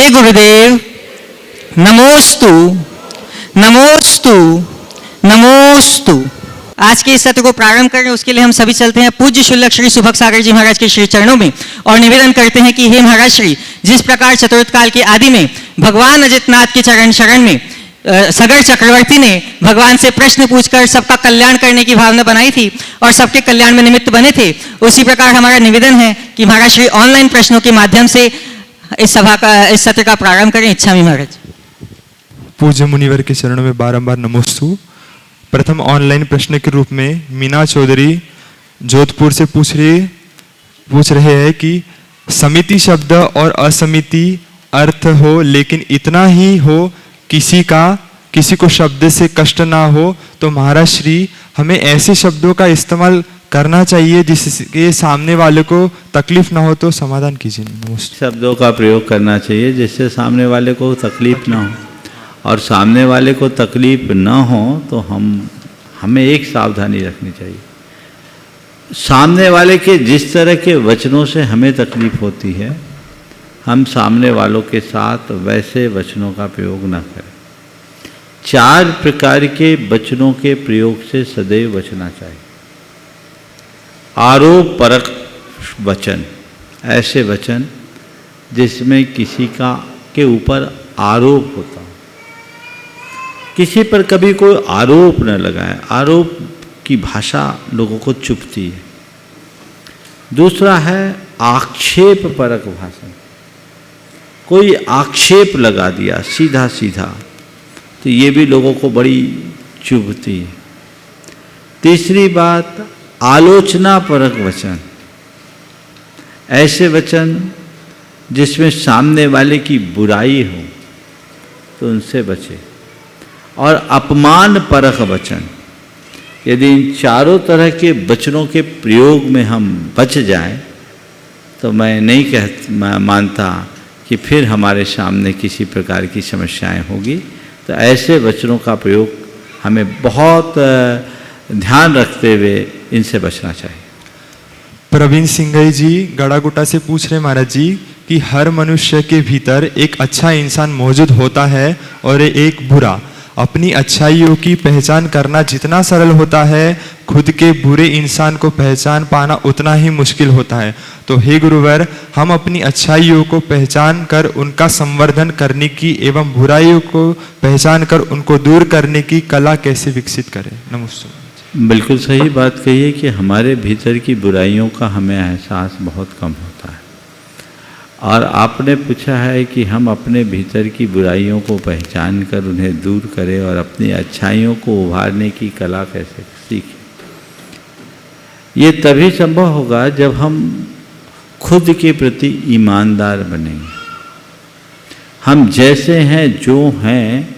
हे गुरुदेव, नमोस्तु नमोस्तु नमोस्तु। आज के इस सत्र को प्रारंभ करें उसके लिए हम सभी चलते हैं पूज्य शुल्लक श्री सुभग सागर जी महाराज के श्री चरणों में और निवेदन करते हैं कि हे महाराज श्री, जिस प्रकार चतुर्थ काल के आदि में भगवान अजितनाथ के चरण शरण में सगर चक्रवर्ती ने भगवान से प्रश्न पूछकर सबका कल्याण करने की भावना बनाई थी और सबके कल्याण में निमित्त बने थे, उसी प्रकार हमारा निवेदन है कि महाराज श्री ऑनलाइन प्रश्नों के माध्यम से इस सत्र का प्रारंभ करें। इच्छा में महाराज। पूज्य मुनिवर के चरणों में बारंबार नमोस्तु। प्रथम ऑनलाइन प्रश्न के रूप में मीना चौधरी जोधपुर से पूछ रहे हैं कि समिति शब्द और असमिति अर्थ हो, लेकिन इतना ही हो किसी को शब्द से कष्ट ना हो, तो महाराज श्री हमें ऐसे शब्दों का इस्तेमाल करना चाहिए जिसके सामने वाले को तकलीफ ना हो, तो समाधान कीजिए। शब्दों का प्रयोग करना चाहिए जिससे सामने वाले को तकलीफ ना हो, और सामने वाले को तकलीफ ना हो तो हमें एक सावधानी रखनी चाहिए। सामने वाले के जिस तरह के वचनों से हमें तकलीफ होती है, हम सामने वालों के साथ वैसे वचनों का प्रयोग ना करें। 4 प्रकार के वचनों के प्रयोग से सदैव बचना चाहिए। आरोप परक वचन, ऐसे वचन जिसमें किसी के ऊपर आरोप होता, किसी पर कभी कोई आरोप न लगाए। आरोप की भाषा लोगों को चुभती है। दूसरा है आक्षेप परक भाषण, कोई आक्षेप लगा दिया सीधा सीधा, तो ये भी लोगों को बड़ी चुभती है। तीसरी बात आलोचना परक वचन, ऐसे वचन जिसमें सामने वाले की बुराई हो तो उनसे बचे। और अपमान परक वचन, यदि इन चारों तरह के वचनों के प्रयोग में हम बच जाएं तो मैं नहीं मानता कि फिर हमारे सामने किसी प्रकार की समस्याएं होगी। तो ऐसे वचनों का प्रयोग हमें बहुत ध्यान रखते हुए इनसे बचना चाहिए। प्रवीण सिंघई जी गड़ागुटा से पूछ रहे महाराज जी कि हर मनुष्य के भीतर एक अच्छा इंसान मौजूद होता है और एक बुरा। अपनी अच्छाइयों की पहचान करना जितना सरल होता है, खुद के बुरे इंसान को पहचान पाना उतना ही मुश्किल होता है। तो हे गुरुवर, हम अपनी अच्छाइयों को पहचान कर उनका संवर्धन करने की एवं बुराइयों को पहचान कर उनको दूर करने की कला कैसे विकसित करें? नमस्ते। बिल्कुल सही बात कही है कि हमारे भीतर की बुराइयों का हमें एहसास बहुत कम होता है, और आपने पूछा है कि हम अपने भीतर की बुराइयों को पहचान कर उन्हें दूर करें और अपनी अच्छाइयों को उभारने की कला कैसे सीखें। ये तभी संभव होगा जब हम खुद के प्रति ईमानदार बनेंगे। हम जैसे हैं, जो हैं,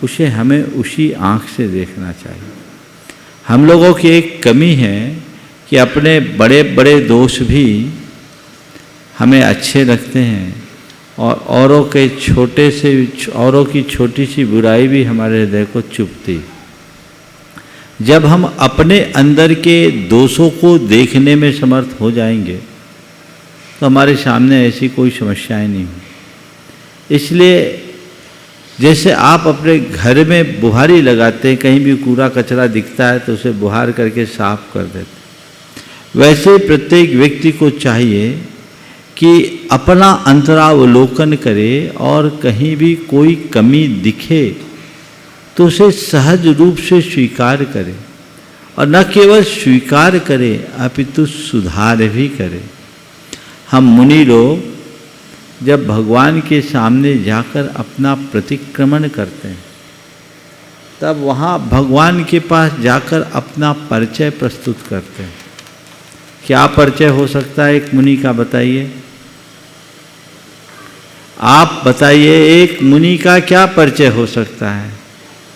उसे हमें उसी आँख से देखना चाहिए। हम लोगों की एक कमी है कि अपने बड़े बड़े दोष भी हमें अच्छे लगते हैं, और औरों की छोटी सी बुराई भी हमारे हृदय को चुभती। जब हम अपने अंदर के दोषों को देखने में समर्थ हो जाएंगे तो हमारे सामने ऐसी कोई समस्याएं नहीं होंगी। इसलिए जैसे आप अपने घर में बुहारी लगाते हैं, कहीं भी कूड़ा कचरा दिखता है तो उसे बुहार करके साफ कर देते, वैसे प्रत्येक व्यक्ति को चाहिए कि अपना अंतरावलोकन करे और कहीं भी कोई कमी दिखे तो उसे सहज रूप से स्वीकार करे, और न केवल स्वीकार करे अपितु सुधार भी करे। हम मुनि लोग जब भगवान के सामने जाकर अपना प्रतिक्रमण करते हैं, तब वहाँ भगवान के पास जाकर अपना परिचय प्रस्तुत करते हैं। क्या परिचय हो सकता है एक मुनि का, बताइए? आप बताइए, एक मुनि का क्या परिचय हो सकता है?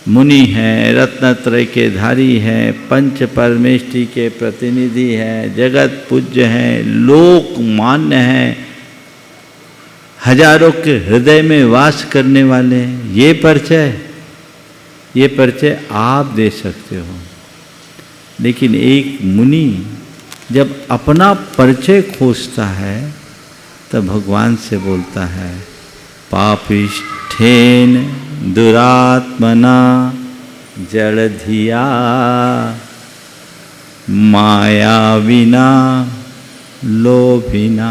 मुनि हैं, रत्नत्रय के धारी हैं, पंच परमेष्टि के प्रतिनिधि हैं, जगत पूज्य हैं, लोक मान्य हैं, हजारों के हृदय में वास करने वाले हैं। ये परिचय आप दे सकते हो, लेकिन एक मुनि जब अपना परिचय खोजता है तब भगवान से बोलता है, पापिष्ठेन दुरात्मना जड़धिया मायाविना लोभिना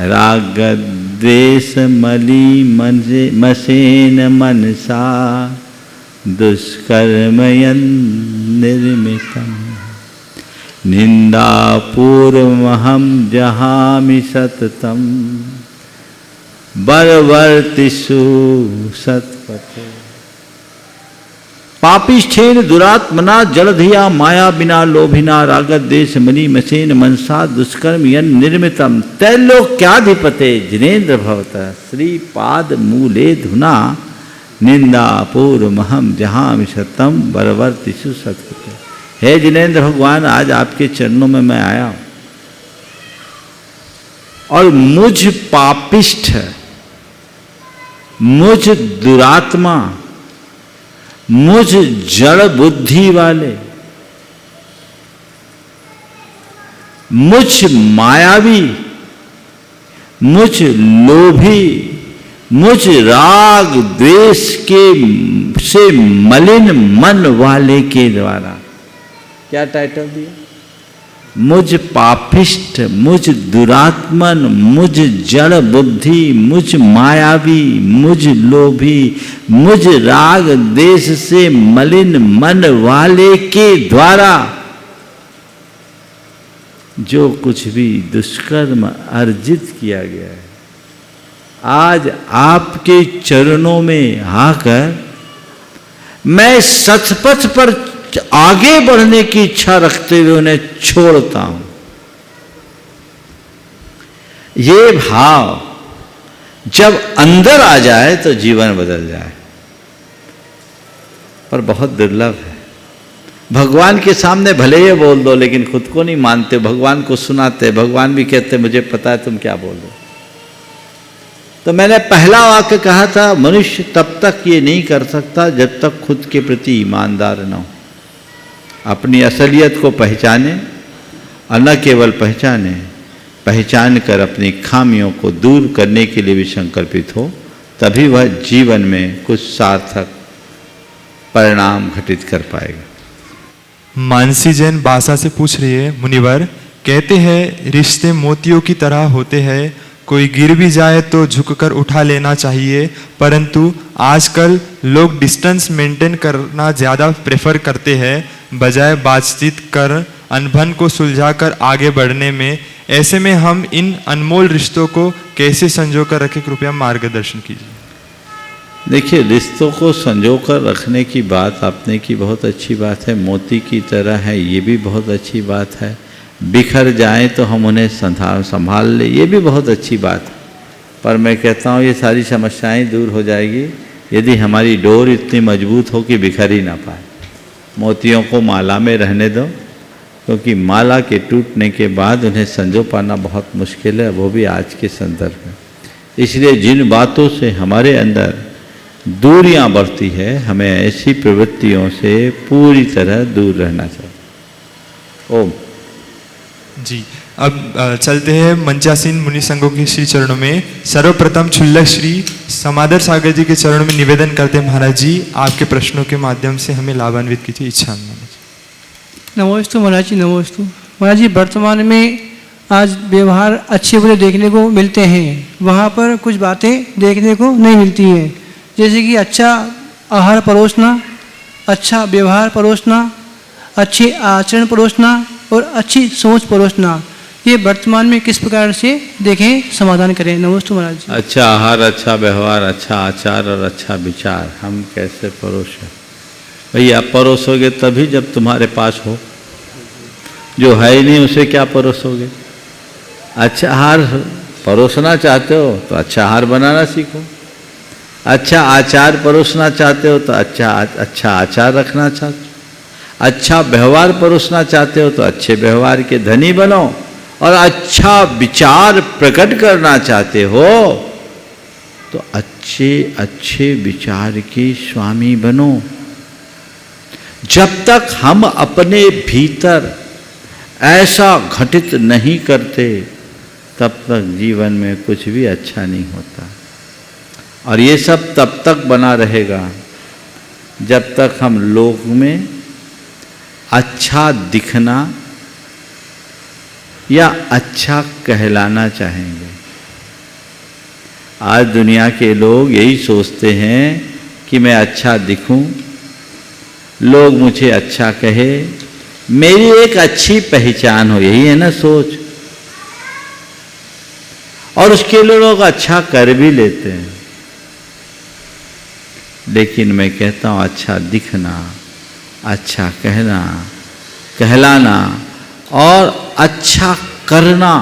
रागद्वेष मली मसेन मनसा दुष्कर्मयन् निर्मितम् निंदापूर्वमहं जहामि सततं बरवर्तिषु सत्पथे। पापिष्ठेन दुरात्मना जलधिया माया बिना लोभिना रागद्वेष मनी मसेन मनसा दुष्कर्म यन निर्मितम तैलोक्याधिपते जिनेन्द्र भवतः श्रीपाद मूले धुना निंदा पूर्वमहम जहामि सतम बरवर्तिषु सत्पथे। हे जिनेन्द्र भगवान, आज आपके चरणों में मैं आया हूं और मुझ पापिष्ठ, मुझ दुरात्मा, मुझ जड़ बुद्धि वाले, मुझ मायावी, मुझ लोभी, मुझ राग द्वेष के से मलिन मन वाले के द्वारा, क्या टाइटल दिया? मुझ पापिष्ठ, मुझ दुरात्मन, मुझ जड़ बुद्धि, मुझ मायावी, मुझ लोभी, मुझ राग देश से मलिन मन वाले के द्वारा जो कुछ भी दुष्कर्म अर्जित किया गया है, आज आपके चरणों में आकर मैं सचपच पर आगे बढ़ने की इच्छा रखते हुए उन्हें छोड़ता हूं। ये भाव जब अंदर आ जाए तो जीवन बदल जाए, पर बहुत दुर्लभ है। भगवान के सामने भले ही बोल दो, लेकिन खुद को नहीं मानते, भगवान को सुनाते, भगवान भी कहते मुझे पता है तुम क्या बोल रहे हो। तो मैंने पहला वाक्य कहा था, मनुष्य तब तक ये नहीं कर सकता जब तक खुद के प्रति ईमानदार न हो, अपनी असलियत को पहचाने और न केवल पहचाने, पहचान कर अपनी खामियों को दूर करने के लिए भी संकल्पित हो, तभी वह जीवन में कुछ सार्थक परिणाम घटित कर पाएगा। मानसी जैन बासा से पूछ रही है, मुनिवर कहते हैं रिश्ते मोतियों की तरह होते हैं, कोई गिर भी जाए तो झुककर उठा लेना चाहिए, परंतु आजकल लोग डिस्टेंस मेंटेन करना ज़्यादा प्रेफर करते हैं बजाय बातचीत कर अनबन को सुलझाकर आगे बढ़ने में। ऐसे में हम इन अनमोल रिश्तों को कैसे संजो कर रखें, कृपया मार्गदर्शन कीजिए। देखिए, रिश्तों को संजो कर रखने की बात आपने की, बहुत अच्छी बात है। मोती की तरह है, ये भी बहुत अच्छी बात है। बिखर जाएं तो हम उन्हें संभाल ले, ये भी बहुत अच्छी बात है। पर मैं कहता हूँ ये सारी समस्याएं दूर हो जाएगी यदि हमारी डोर इतनी मजबूत हो कि बिखर ही ना पाए। मोतियों को माला में रहने दो, क्योंकि माला के टूटने के बाद उन्हें संजो पाना बहुत मुश्किल है, वो भी आज के संदर्भ में। इसलिए जिन बातों से हमारे अंदर दूरियां बढ़ती है, हमें ऐसी प्रवृत्तियों से पूरी तरह दूर रहना चाहिए। ओम जी। अब चलते हैं मंचासीन मुनि संघों के श्री चरणों में। सर्वप्रथम क्षुल्लक श्री समादर सागर जी के चरणों में निवेदन करते हैं, महाराज जी आपके प्रश्नों के माध्यम से हमें लाभान्वित कीजिए। इच्छा नमोस्तु महाराज जी, नमोस्तु महाराज जी। वर्तमान में आज व्यवहार अच्छे बुरे देखने को मिलते हैं, वहाँ पर कुछ बातें देखने को नहीं मिलती हैं, जैसे कि अच्छा आहार परोसना, अच्छा व्यवहार परोसना, अच्छे आचरण परोसना और अच्छी सोच परोसना। ये वर्तमान में किस प्रकार से देखें, समाधान करें। नमस्ते महाराज जी। अच्छा आहार, अच्छा व्यवहार, अच्छा आचार और अच्छा विचार हम कैसे परोसें? भैया परोसोगे तभी जब तुम्हारे पास हो, जो है ही नहीं उसे क्या परोसोगे? अच्छा आहार परोसना चाहते हो तो अच्छा आहार बनाना सीखो, अच्छा आचार परोसना चाहते हो तो अच्छा आचार रखना चाहते हो, अच्छा व्यवहार परोसना चाहते हो तो अच्छे व्यवहार के धनी बनो, और अच्छा विचार प्रकट करना चाहते हो तो अच्छे अच्छे विचार के स्वामी बनो। जब तक हम अपने भीतर ऐसा घटित नहीं करते तब तक जीवन में कुछ भी अच्छा नहीं होता। और ये सब तब तक बना रहेगा जब तक हम लोग में अच्छा दिखना या अच्छा कहलाना चाहेंगे। आज दुनिया के लोग यही सोचते हैं कि मैं अच्छा दिखूं, लोग मुझे अच्छा कहे, मेरी एक अच्छी पहचान हो, यही है ना सोच। और उसके लिए लोग अच्छा कर भी लेते हैं। लेकिन मैं कहता हूं अच्छा दिखना, अच्छा कहना, कहलाना और अच्छा करना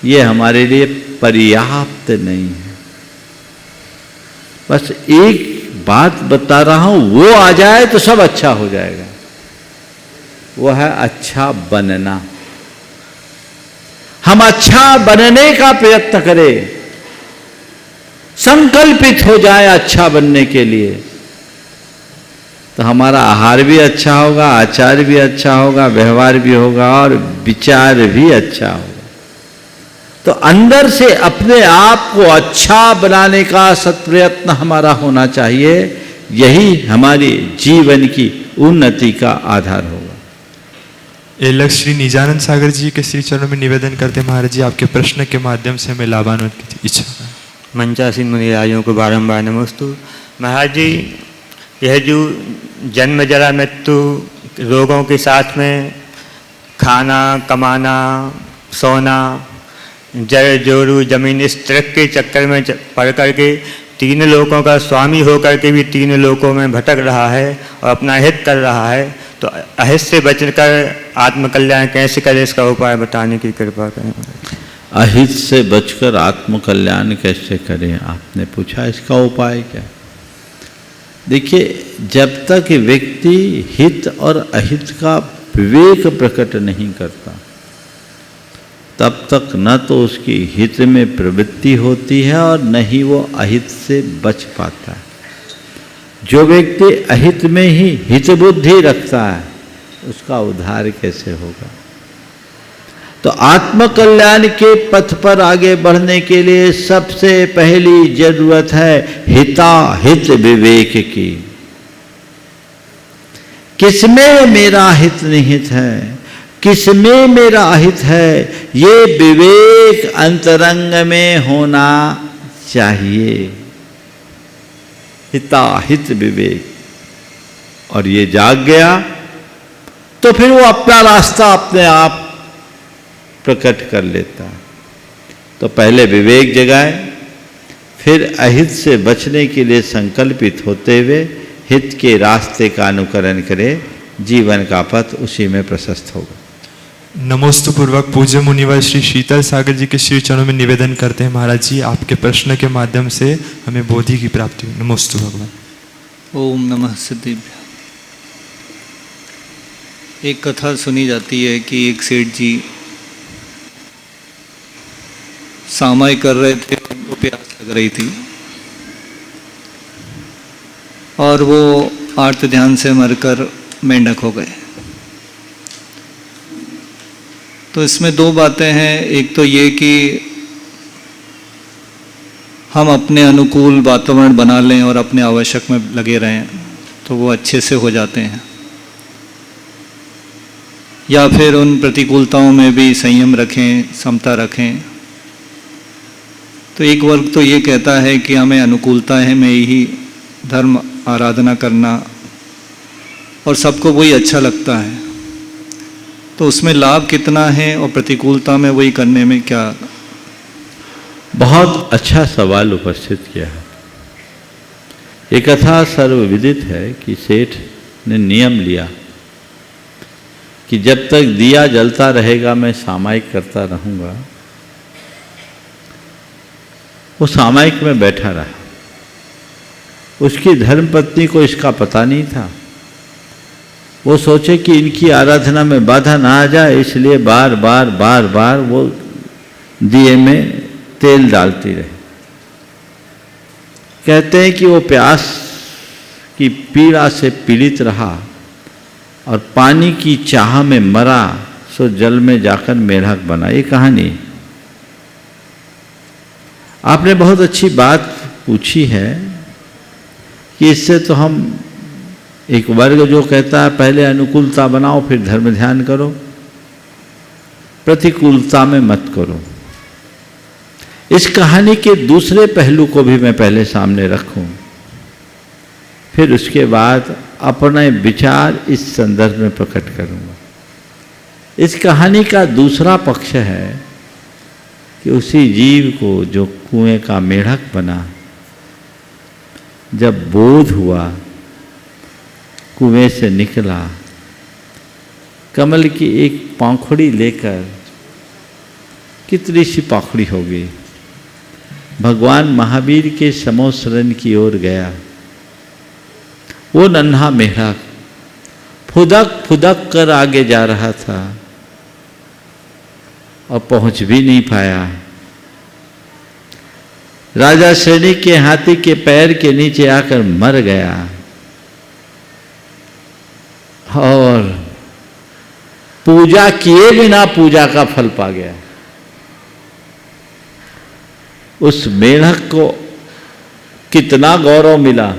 ये हमारे लिए पर्याप्त नहीं है। बस एक बात बता रहा हूं, वो आ जाए तो सब अच्छा हो जाएगा। वो है अच्छा बनना। हम अच्छा बनने का प्रयत्न करें, संकल्पित हो जाए अच्छा बनने के लिए, तो हमारा आहार भी अच्छा होगा, आचार भी अच्छा होगा, व्यवहार भी होगा और विचार भी अच्छा होगा। तो अंदर से अपने आप को अच्छा बनाने का सत्प्रयत्न हमारा होना चाहिए। यही हमारी जीवन की उन्नति का आधार होगा। एलक श्री निजानंद सागर जी के श्री चरणों में निवेदन करते हैं, महाराज जी आपके प्रश्न के माध्यम से हमें लाभान्वित की इच्छा है। मंचासीन मुनिराजों को बारंबार नमस्तु। महाराज जी, यह जो जन्म जरा मृत्यु रोगों के साथ में खाना, कमाना, सोना, जड़ जोरू जमीन, इस ट्रक के चक्कर में पड़ करके तीन लोकों का स्वामी होकर के भी तीन लोकों में भटक रहा है और अपना हित कर रहा है। तो अहित से बचकर आत्मकल्याण कैसे करे, इसका उपाय बताने की कृपा करें। अहित से बचकर आत्मकल्याण कैसे करें, आपने पूछा, इसका उपाय क्या? देखिए, जब तक व्यक्ति हित और अहित का विवेक प्रकट नहीं करता तब तक न तो उसकी हित में प्रवृत्ति होती है और न ही वो अहित से बच पाता है। जो व्यक्ति अहित में ही हित बुद्धि रखता है उसका उद्धार कैसे होगा? तो आत्मकल्याण के पथ पर आगे बढ़ने के लिए सबसे पहली जरूरत है हिताहित विवेक की। किसमें मेरा हित निहित है, किसमें मेरा अहित है, ये विवेक अंतरंग में होना चाहिए। हिताहित विवेक। और ये जाग गया तो फिर वो अपना रास्ता अपने आप प्रकट कर लेता है। तो पहले विवेक जगाए, फिर अहित से बचने के लिए संकल्पित होते हुए हित के रास्ते का अनुकरण करे, जीवन का पथ उसी में प्रशस्त होगा। नमोस्तु पूर्वक पूज्य मुनिवर श्री शीतल सागर जी के श्री चरणों में निवेदन करते हैं, महाराज जी आपके प्रश्न के माध्यम से हमें बोधि की प्राप्ति हो। नमोस्तु भगवान। ओम नमः सिद्धिभ्याम। एक कथा सुनी जाती है कि एक सेठ जी सामाई कर रहे थे, उनको प्यास लग रही थी और वो आर्त ध्यान से मरकर मेंढक हो गए। तो इसमें दो बातें हैं। एक तो ये कि हम अपने अनुकूल वातावरण बना लें और अपने आवश्यक में लगे रहें तो वो अच्छे से हो जाते हैं, या फिर उन प्रतिकूलताओं में भी संयम रखें, समता रखें। तो एक वर्ग तो ये कहता है कि हमें अनुकूलता है में ही धर्म आराधना करना और सबको वही अच्छा लगता है, तो उसमें लाभ कितना है और प्रतिकूलता में वही करने में क्या? बहुत अच्छा सवाल उपस्थित किया है। ये कथा सर्वविदित है कि सेठ ने नियम लिया कि जब तक दिया जलता रहेगा मैं सामायिक करता रहूँगा। वो सामायिक में बैठा रहा। उसकी धर्मपत्नी को इसका पता नहीं था। वो सोचे कि इनकी आराधना में बाधा ना आ जाए, इसलिए बार बार वो दिए में तेल डालती रहे। कहते हैं कि वो प्यास की पीड़ा से पीड़ित रहा और पानी की चाह में मरा, सो जल में जाकर मेढक बना। ये कहानी। आपने बहुत अच्छी बात पूछी है कि इससे तो हम एक वर्ग जो कहता है पहले अनुकूलता बनाओ फिर धर्म ध्यान करो, प्रतिकूलता में मत करो। इस कहानी के दूसरे पहलू को भी मैं पहले सामने रखूं, फिर उसके बाद अपने विचार इस संदर्भ में प्रकट करूंगा। इस कहानी का दूसरा पक्ष है कि उसी जीव को जो कुएं का मेढक बना, जब बोध हुआ, कुएं से निकला, कमल की एक पाखुड़ी लेकर, कितनी सी पाखुड़ी होगी, भगवान महावीर के समोसरण की ओर गया। वो नन्हा मेढक फुदक फुदक कर आगे जा रहा था और पहुंच भी नहीं पाया। राजा श्रेणी के हाथी के पैर के नीचे आकर मर गया और पूजा किए बिना पूजा का फल पा गया। उस मेढक को कितना गौरव मिला।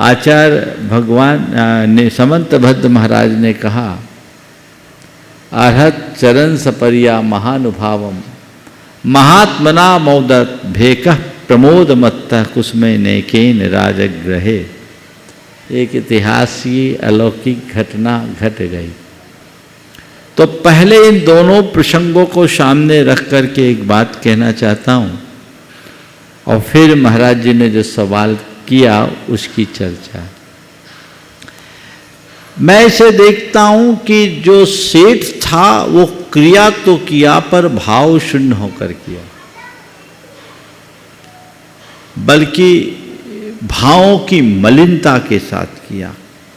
आचार्य भगवान ने समंत भद्र महाराज ने कहा, अर्हत चरण सपरिया महानुभावम महात्मना मोदत भेकः प्रमोद मत्तः कुसुमे नेकेन राजग्रहे। एक इतिहास की अलौकिक घटना घट गई। तो पहले इन दोनों प्रसंगों को सामने रख करके एक बात कहना चाहता हूं और फिर महाराज जी ने जो सवाल किया उसकी चर्चा। मैं इसे देखता हूं कि जो सेठ था वो क्रिया तो किया पर भाव शून्य होकर किया, बल्कि भावों की मलिनता के साथ किया,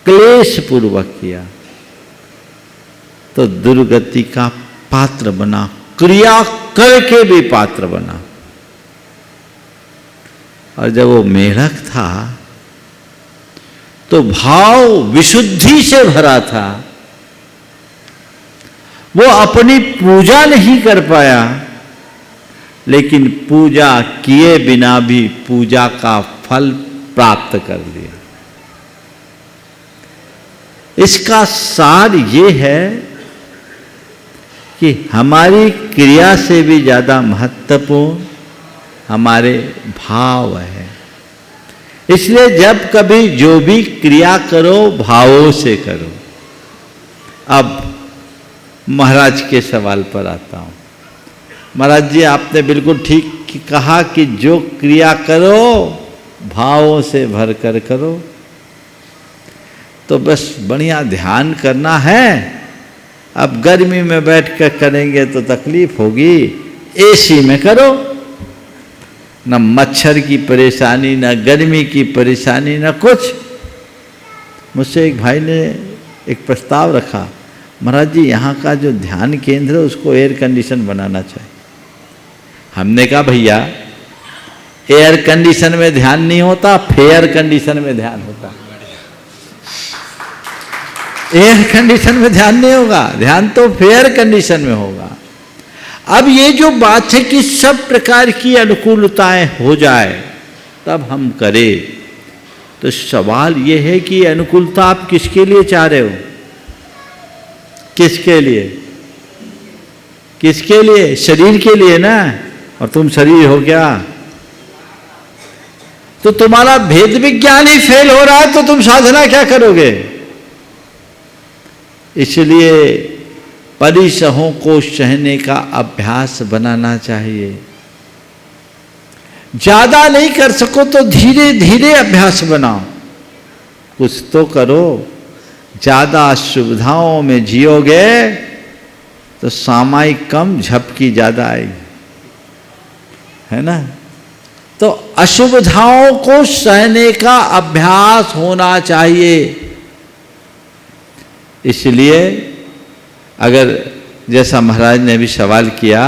क्लेश पूर्वक किया, तो दुर्गति का पात्र बना, क्रिया करके भी पात्र बना। और जब वो मेढक था तो भाव विशुद्धि से भरा था। वो अपनी पूजा नहीं कर पाया, लेकिन पूजा किए बिना भी पूजा का फल प्राप्त कर लिया। इसका सार ये है कि हमारी क्रिया से भी ज्यादा महत्वपूर्ण हमारे भाव है। इसलिए जब कभी जो भी क्रिया करो भावों से करो। अब महाराज के सवाल पर आता हूं। महाराज जी, आपने बिल्कुल ठीक कहा कि जो क्रिया करो भावों से भर कर करो। तो बस बढ़िया ध्यान करना है। अब गर्मी में बैठ कर करेंगे तो तकलीफ होगी, एसी में करो। न मच्छर की परेशानी, न गर्मी की परेशानी, न कुछ। मुझसे एक भाई ने एक प्रस्ताव रखा, महाराज जी यहाँ का जो ध्यान केंद्र है उसको एयर कंडीशन बनाना चाहिए। हमने कहा भैया एयर कंडीशन में ध्यान नहीं होता, फेयर कंडीशन में ध्यान होता। एयर कंडीशन में ध्यान नहीं होगा, ध्यान तो फेयर कंडीशन में होगा। अब ये जो बात है कि सब प्रकार की अनुकूलताएं हो जाए तब हम करें, तो सवाल ये है कि अनुकूलता आप किसके लिए चाह रहे हो? किसके लिए? किसके लिए? शरीर के लिए ना। और तुम शरीर हो क्या? तो तुम्हारा भेद विज्ञान ही फेल हो रहा है तो तुम साधना क्या करोगे? इसलिए परिसहों को सहने का अभ्यास बनाना चाहिए। ज्यादा नहीं कर सको तो धीरे धीरे अभ्यास बनाओ, कुछ तो करो। ज्यादा सुविधाओं में जियोगे तो सामायिक कम, झपकी ज्यादा आएगी, है ना। तो असुविधाओं को सहने का अभ्यास होना चाहिए। इसलिए अगर जैसा महाराज ने भी सवाल किया,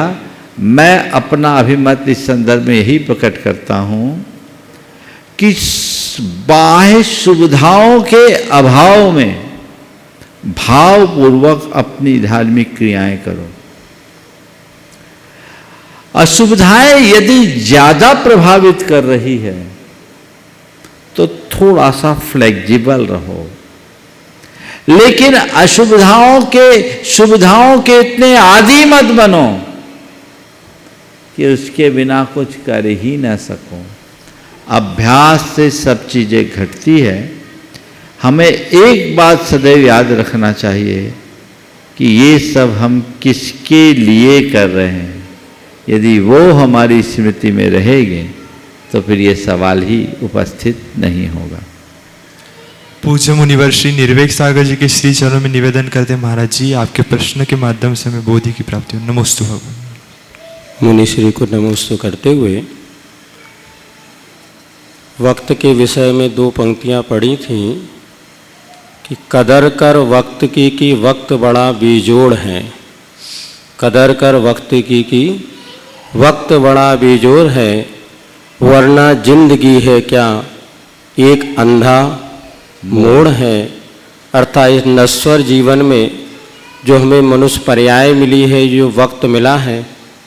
मैं अपना अभिमत इस संदर्भ में यही प्रकट करता हूं कि बाह्य सुविधाओं के अभाव में भावपूर्वक अपनी धार्मिक क्रियाएं करो। असुविधाएं यदि ज्यादा प्रभावित कर रही है तो थोड़ा सा फ्लेक्सिबल रहो, लेकिन सुविधाओं के इतने आदी मत बनो कि उसके बिना कुछ कर ही ना सको। अभ्यास से सब चीजें घटती है। हमें एक बात सदैव याद रखना चाहिए कि ये सब हम किसके लिए कर रहे हैं। यदि वो हमारी स्मृति में रहेंगे तो फिर ये सवाल ही उपस्थित नहीं होगा। पूज्य मुनिवर श्री निर्वेक सागर जी के श्री चरणों में निवेदन करते हैं, महाराज जी आपके प्रश्न के माध्यम से हमें बोधि की प्राप्ति हो। नमोस्तु भगवान। मुनि श्री को नमोस्तु करते हुए वक्त के विषय में 2 पंक्तियां पढ़ी थीं कि कदर कर वक्त की वक्त बड़ा बेजोड़ है। कदर कर वक्त की वक्त बड़ा बेजोड़ है, वरना जिंदगी है क्या एक अंधा मोड़ है। अर्थात इस नश्वर जीवन में जो हमें मनुष्य पर्याय मिली है, जो वक्त मिला है,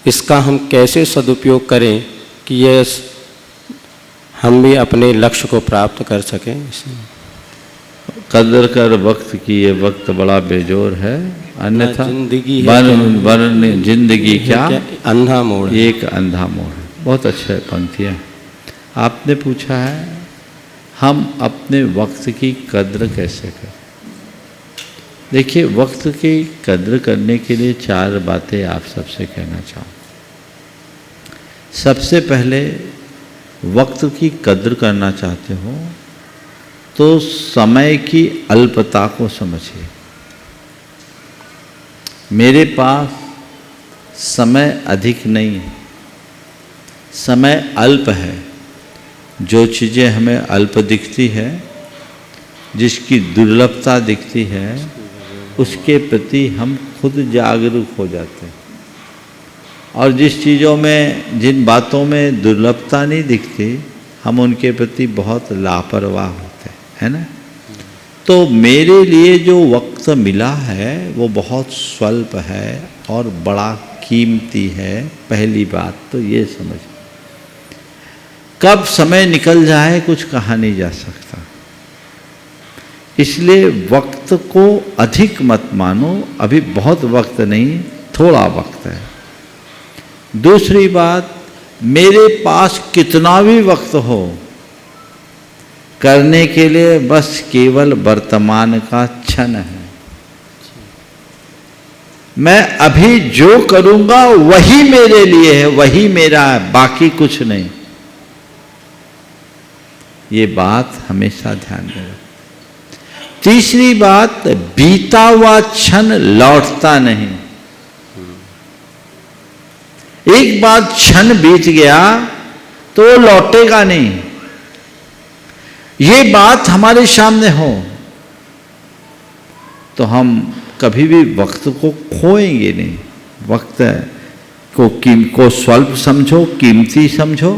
इसका हम कैसे सदुपयोग करें कि ये हम भी अपने लक्ष्य को प्राप्त कर सकें। कदर कर वक्त की ये वक्त बड़ा बेजोर है, अन्यथा जिंदगी जिंदगी क्या अंधा मोड़ है। एक अंधा मोड़ है। बहुत अच्छे पंक्तियाँ आपने पूछा है, हम अपने वक्त की कद्र कैसे करें। देखिए, वक्त की कद्र करने के लिए 4 बातें आप सबसे कहना चाहूँ। सबसे पहले, वक्त की कद्र करना चाहते हो तो समय की अल्पता को समझिए। मेरे पास समय अधिक नहीं है, समय अल्प है। जो चीज़ें हमें अल्प दिखती है, जिसकी दुर्लभता दिखती है, उसके प्रति हम खुद जागरूक हो जाते हैं। और जिस चीज़ों में, जिन बातों में दुर्लभता नहीं दिखती, हम उनके प्रति बहुत लापरवाह होते हैं, है ना। तो मेरे लिए जो वक्त मिला है वो बहुत स्वल्प है और बड़ा कीमती है। पहली बात तो ये समझ, कब समय निकल जाए कुछ कहा नहीं जा सकता, इसलिए वक्त को अधिक मत मानो। अभी बहुत वक्त नहीं, थोड़ा वक्त है। दूसरी बात, मेरे पास कितना भी वक्त हो, करने के लिए बस केवल वर्तमान का क्षण है। मैं अभी जो करूंगा वही मेरे लिए है, वही मेरा है, बाकी कुछ नहीं। ये बात हमेशा ध्यान में रखो। तीसरी बात, बीता हुआ क्षण लौटता नहीं। एक बार क्षण बीत गया तो वो लौटेगा नहीं। ये बात हमारे सामने हो तो हम कभी भी वक्त को खोएंगे नहीं। वक्त को स्वल्प समझो, कीमती समझो।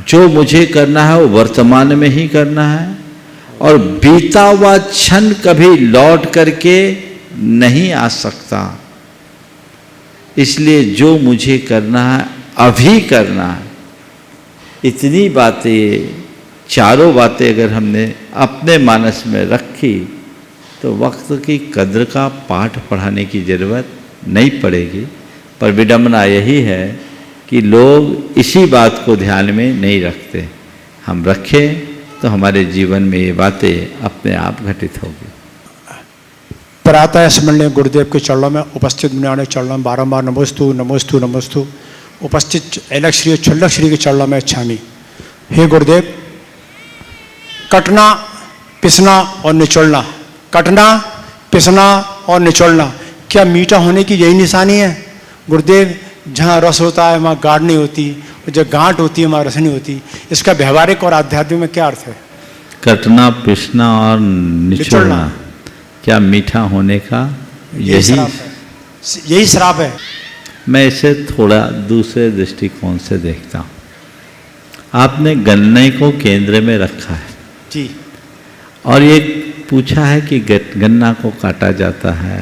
जो मुझे करना है वो वर्तमान में ही करना है, और बीता हुआ क्षण कभी लौट करके नहीं आ सकता। इसलिए जो मुझे करना है अभी करना है। इतनी बातें, चारों बातें अगर हमने अपने मानस में रखी तो वक्त की कद्र का पाठ पढ़ाने की ज़रूरत नहीं पड़ेगी। पर विडंबना यही है कि लोग इसी बात को ध्यान में नहीं रखते। हम रखें तो हमारे जीवन में ये बातें अपने आप घटित होगी। प्रातः स्मरणीय गुरुदेव के चरणों में, उपस्थित मुनियों चरणों में बारंबार नमोस्तु नमोस्तु नमोस्तु। उपस्थित अलख श्री छल्लक श्री के चरणों में छामी। हे गुरुदेव, कटना, पिसना और निचोड़ना, कटना, पिसना और निचोड़ना, क्या मीठा होने की यही निशानी है? गुरुदेव, जहाँ रस होता है वहाँ गाढ़ नहीं होती, और जब गांठ होती है वहाँ रस नहीं होती। इसका व्यवहारिक और आध्यात्मिक में क्या अर्थ है? कटना, पिसना और निचोड़ना क्या मीठा होने का यही श्राप है? मैं इसे थोड़ा दूसरे दृष्टिकोण से देखता हूँ। आपने गन्ने को केंद्र में रखा है जी, और ये पूछा है कि गन्ना को काटा जाता है,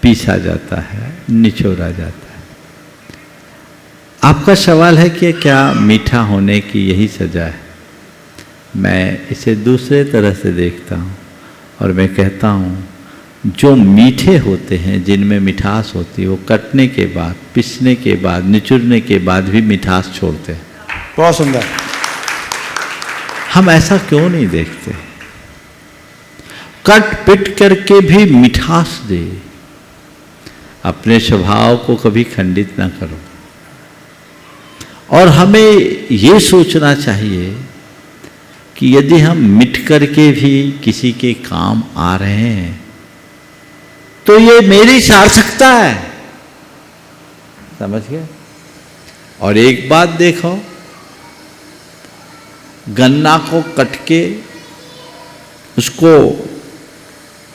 पीसा जाता है, निचोड़ा जाता है। आपका सवाल है कि क्या मीठा होने की यही सजा है? मैं इसे दूसरे तरह से देखता हूँ और मैं कहता हूँ, जो मीठे होते हैं, जिनमें मिठास होती है, वो कटने के बाद, पिसने के बाद, निचुरने के बाद भी मिठास छोड़ते हैं। बहुत सुंदर। हम ऐसा क्यों नहीं देखते? कट पिट करके भी मिठास दे। अपने स्वभाव को कभी खंडित ना करो। और हमें ये सोचना चाहिए कि यदि हम मिट करके भी किसी के काम आ रहे हैं तो ये मेरी सार्थकता है। समझ गए? और एक बात देखो, गन्ना को कट के उसको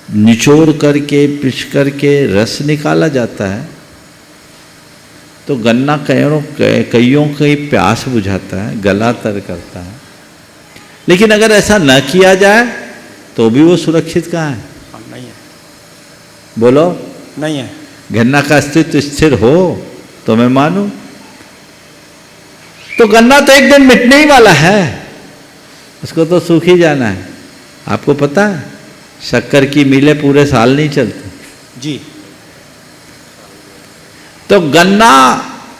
निचोड़ करके पिस करके रस निकाला जाता है तो गन्ना कईयों की प्यास बुझाता है, गला तर करता है। लेकिन अगर ऐसा न किया जाए तो भी वो सुरक्षित कहाँ है? नहीं है। बोलो। नहीं है। गन्ना का अस्तित्व स्थिर हो तो मैं मानूं। तो गन्ना तो एक दिन मिटने ही वाला है, उसको तो सूख ही जाना है। आपको पता है शक्कर की मिलें पूरे साल नहीं चलती जी। तो गन्ना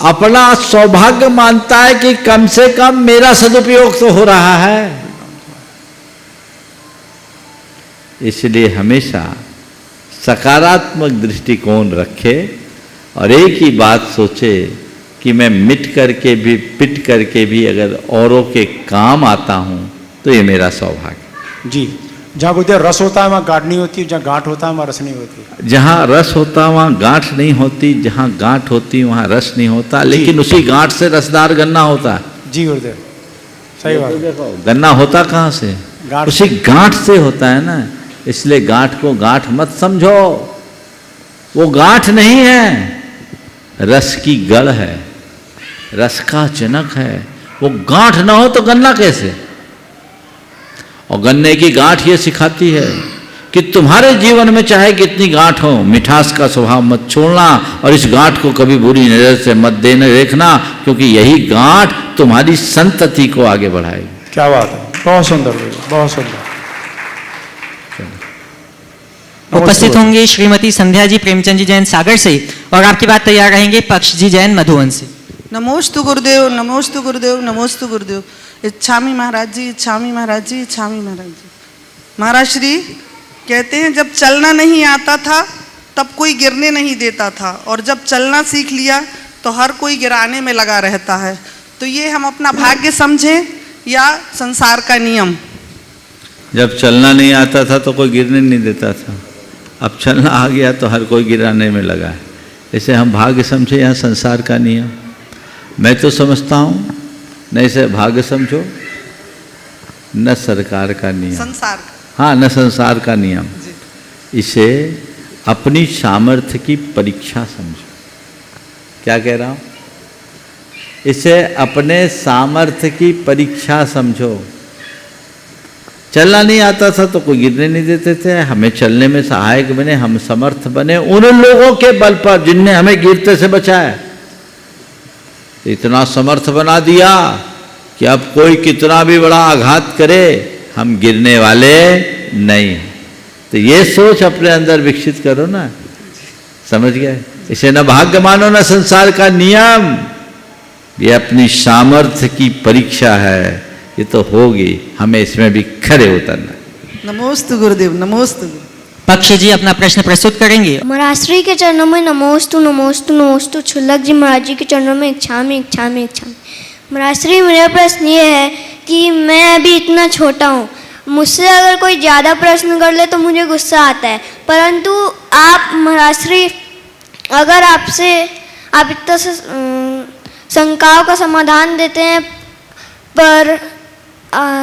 अपना सौभाग्य मानता है कि कम से कम मेरा सदुपयोग तो हो रहा है। इसलिए हमेशा सकारात्मक दृष्टिकोण रखे और एक ही बात सोचे कि मैं मिट करके भी पिट करके भी अगर औरों के काम आता हूं तो ये मेरा सौभाग्य। जी। जहाँ गुरुदेव रस होता है वहाँ गांठ नहीं होती, जहाँ गांठ होता है वहाँ रस नहीं होती। जहाँ रस होता वहाँ गांठ नहीं होती, जहाँ गांठ होती वहाँ रस नहीं होता, लेकिन उसी गांठ से रसदार गन्ना होता है। जी गुरुदेव, सही बात। देखो गन्ना होता कहाँ से? उसी गांठ से होता है ना। इसलिए गांठ को गांठ मत समझो, वो गांठ नहीं है, रस की गढ़ है, रस का जनक है। वो गांठ ना हो तो गन्ना कैसे? और गन्ने की गांठ ये सिखाती है कि तुम्हारे जीवन में चाहे कितनी गांठ हो, मिठास का स्वभाव मत छोड़ना और इस गांठ को कभी बुरी नजर से मत देखना, क्योंकि यही गांठ तुम्हारी संतति को आगे बढ़ाएगी। क्या बात है, बहुत सुंदर, बहुत सुंदर। उपस्थित होंगे श्रीमती संध्या जी प्रेमचंद जी जैन सागर से और आपकी बात तैयार रहेंगे पक्ष जी जैन मधुवन से। नमोस्तु गुरुदेव, नमोस्तु गुरुदेव, नमोस्तु गुरुदेव। इच्छामी महाराज जी, इच्छामी महाराज जी, इच्छामी महाराज जी। महाराज श्री कहते हैं जब चलना नहीं आता था तब कोई गिरने नहीं देता था, और जब चलना सीख लिया तो हर कोई गिराने में लगा रहता है। तो ये हम अपना भाग्य समझें या संसार का नियम? जब चलना नहीं आता था तो कोई गिरने नहीं देता था, अब चलना आ गया तो हर कोई गिराने में लगा है। इसे हम भाग्य समझे या संसार का नियम? मैं तो समझता हूँ न इसे भाग्य समझो न सरकार का नियम, संसार का। हाँ, न संसार का नियम। इसे अपनी सामर्थ्य की परीक्षा समझो। क्या कह रहा हूँ? इसे अपने सामर्थ्य की परीक्षा समझो। चलना नहीं आता था तो कोई गिरने नहीं देते थे, हमें चलने में सहायक बने, हम समर्थ बने उन लोगों के बल पर जिनने हमें गिरते से बचाया। इतना समर्थ बना दिया कि अब कोई कितना भी बड़ा आघात करे हम गिरने वाले नहीं। तो ये सोच अपने अंदर विकसित करो ना। समझ गए? इसे न भाग्य मानो न संसार का नियम, ये अपनी सामर्थ्य की परीक्षा है। ये तो होगी, हमें इसमें भी खरे उतरना। नमोस्तु गुरुदेव, नमोस्तु। पक्ष जी अपना प्रश्न प्रस्तुत करेंगे। महाराष्ट्री के चरणों में नमोस्तु नमोस्तु नमोस्तु। छुल्लक जी महाराज जी के चरणों में इच्छामी इच्छामी इच्छामी। महाराष्ट्री, मेरा प्रश्न ये है कि मैं अभी इतना छोटा हूँ, मुझसे अगर कोई ज़्यादा प्रश्न कर ले तो मुझे गुस्सा आता है, परंतु आप महाराष्ट्री अगर आपसे आप इतना शंकाओं का समाधान देते हैं, पर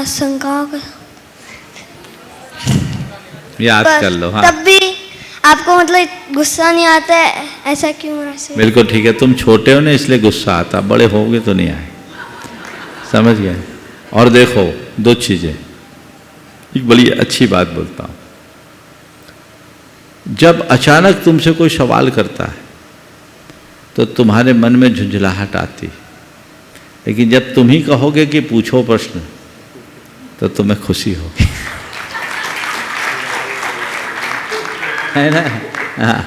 शंकाओं का याद कर लो। हाँ, तब भी आपको मतलब गुस्सा नहीं आता है, ऐसा क्यों महाराज? बिल्कुल ठीक है, तुम छोटे हो ना इसलिए गुस्सा आता, बड़े होगे तो नहीं आए। समझ गए? और देखो दो चीजें, एक बड़ी अच्छी बात बोलता हूं। जब अचानक तुमसे कोई सवाल करता है तो तुम्हारे मन में झुंझलाहट आती, लेकिन जब तुम ही कहोगे कि पूछो प्रश्न तो तुम्हें खुशी होगी। है ना? हाँ,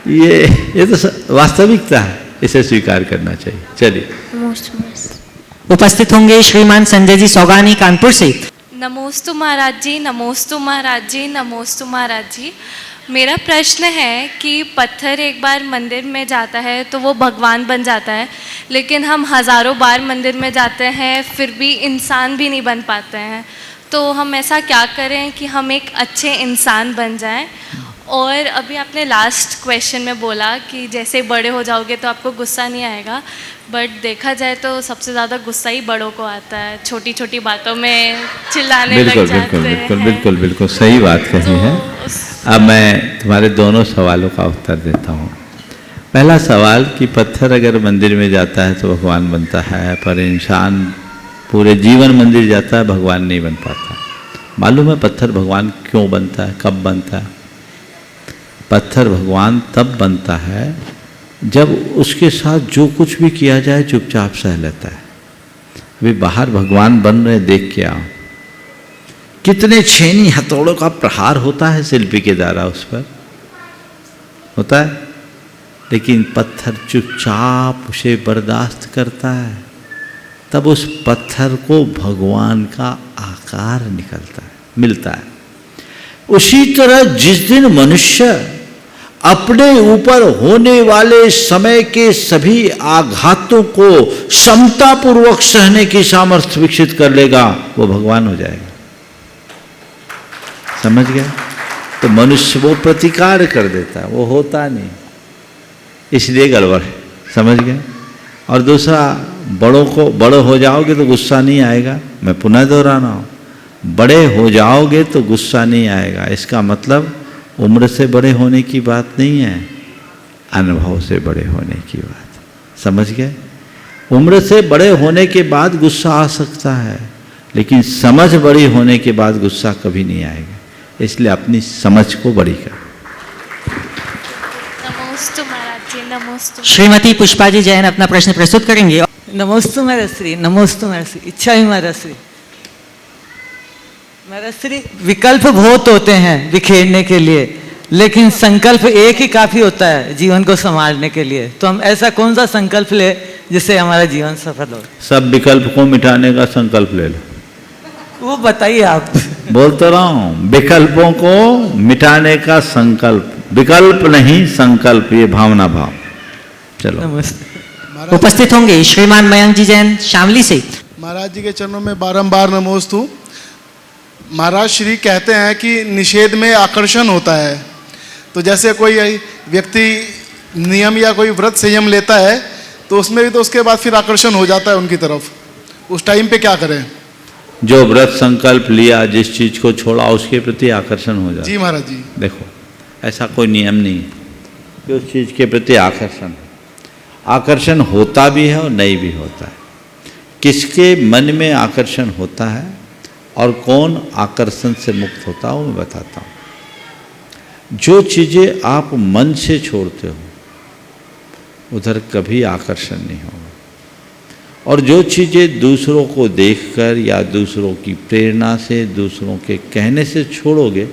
ये तो वास्तविकता है, इसे स्वीकार करना चाहिए। चलिए। उपस्थित होंगे श्रीमान संजय जी सौगानी कानपुर से। नमोस्तु महाराज जी, नमोस्तु महाराज जी, नमोस्तु महाराज जी। मेरा प्रश्न है कि पत्थर एक बार मंदिर में जाता है तो वो भगवान बन जाता है, लेकिन हम हज़ारों बार मंदिर में जाते हैं फिर भी इंसान भी नहीं बन पाते हैं। तो हम ऐसा क्या करें कि हम एक अच्छे इंसान बन जाएं? और अभी आपने लास्ट क्वेश्चन में बोला कि जैसे बड़े हो जाओगे तो आपको गुस्सा नहीं आएगा, बट देखा जाए तो सबसे ज़्यादा गुस्सा ही बड़ों को आता है, छोटी छोटी बातों में चिल्लाने लग जाते हैं। बिल्कुल बिल्कुल सही बात कही है। अब मैं तुम्हारे दोनों सवालों का उत्तर देता हूँ। पहला सवाल कि पत्थर अगर मंदिर में जाता है तो भगवान बनता है, पर इंसान पूरे जीवन मंदिर जाता है, भगवान नहीं बन पाता। मालूम है पत्थर भगवान क्यों बनता है, कब बनता है? पत्थर भगवान तब बनता है जब उसके साथ जो कुछ भी किया जाए चुपचाप सह लेता है। अभी बाहर भगवान बन रहे, देख के आओ, कितने छेनी हथौड़ों का प्रहार होता है शिल्पी के द्वारा उस पर, होता है, लेकिन पत्थर चुपचाप उसे बर्दाश्त करता है। तब उस पत्थर को भगवान का आकार निकलता है, मिलता है। उसी तरह जिस दिन मनुष्य अपने ऊपर होने वाले समय के सभी आघातों को समतापूर्वक सहने की सामर्थ्य विकसित कर लेगा, वो भगवान हो जाएगा। समझ गया? तो मनुष्य वो प्रतिकार कर देता है, वो होता नहीं, इसलिए गड़बड़ है। समझ गए? और दूसरा, बड़े हो जाओगे तो गुस्सा नहीं आएगा। मैं पुनः दोहरा रहा हूँ, बड़े हो जाओगे तो गुस्सा नहीं आएगा। इसका मतलब उम्र से बड़े होने की बात नहीं है, अनुभव से बड़े होने की बात। समझ गए? उम्र से बड़े होने के बाद गुस्सा आ सकता है, लेकिन समझ बड़ी होने के बाद गुस्सा कभी नहीं आएगा। इसलिए अपनी समझ को बड़ी कर। नमोस्तु महाराज जी, नमोस्तु। श्रीमती पुष्पा जी जैन अपना प्रश्न प्रस्तुत करेंगे। नमोस्तु महाराज श्री, नमोस्तु महाराज श्री। इच्छा ही महाराज श्री। महाराज श्री, विकल्प बहुत होते हैं बिखेरने के लिए, लेकिन संकल्प एक ही काफी होता है जीवन को संभालने के लिए। तो हम ऐसा कौन सा संकल्प ले जिससे हमारा जीवन सफल हो? सब विकल्प को मिटाने का संकल्प ले लो। वो बताइए आप। बोलते रहा हूं, विकल्पों को मिटाने का संकल्प, विकल्प नहीं संकल्प, ये भावना भाव। चलो। नमस्ते। उपस्थित होंगे श्रीमान मयंक जी जैन शामली से। महाराज जी के चरणों में बारंबार नमोस्तु। महाराज श्री कहते हैं कि निषेध में आकर्षण होता है, तो जैसे कोई व्यक्ति नियम या कोई व्रत संयम लेता है तो उसमें भी तो उसके बाद फिर आकर्षण हो जाता है उनकी तरफ, उस टाइम पे क्या करें? जो व्रत संकल्प लिया, जिस चीज को छोड़ा, उसके प्रति आकर्षण हो जाता है। जी महाराज जी। देखो, ऐसा कोई नियम नहीं है कि उस चीज के प्रति आकर्षण होता भी है और नहीं भी होता है। किसके मन में आकर्षण होता है और कौन आकर्षण से मुक्त होता है, वो मैं बताता हूँ। जो चीज़ें आप मन से छोड़ते हो उधर कभी आकर्षण नहीं होगा, और जो चीज़ें दूसरों को देखकर या दूसरों की प्रेरणा से, दूसरों के कहने से छोड़ोगे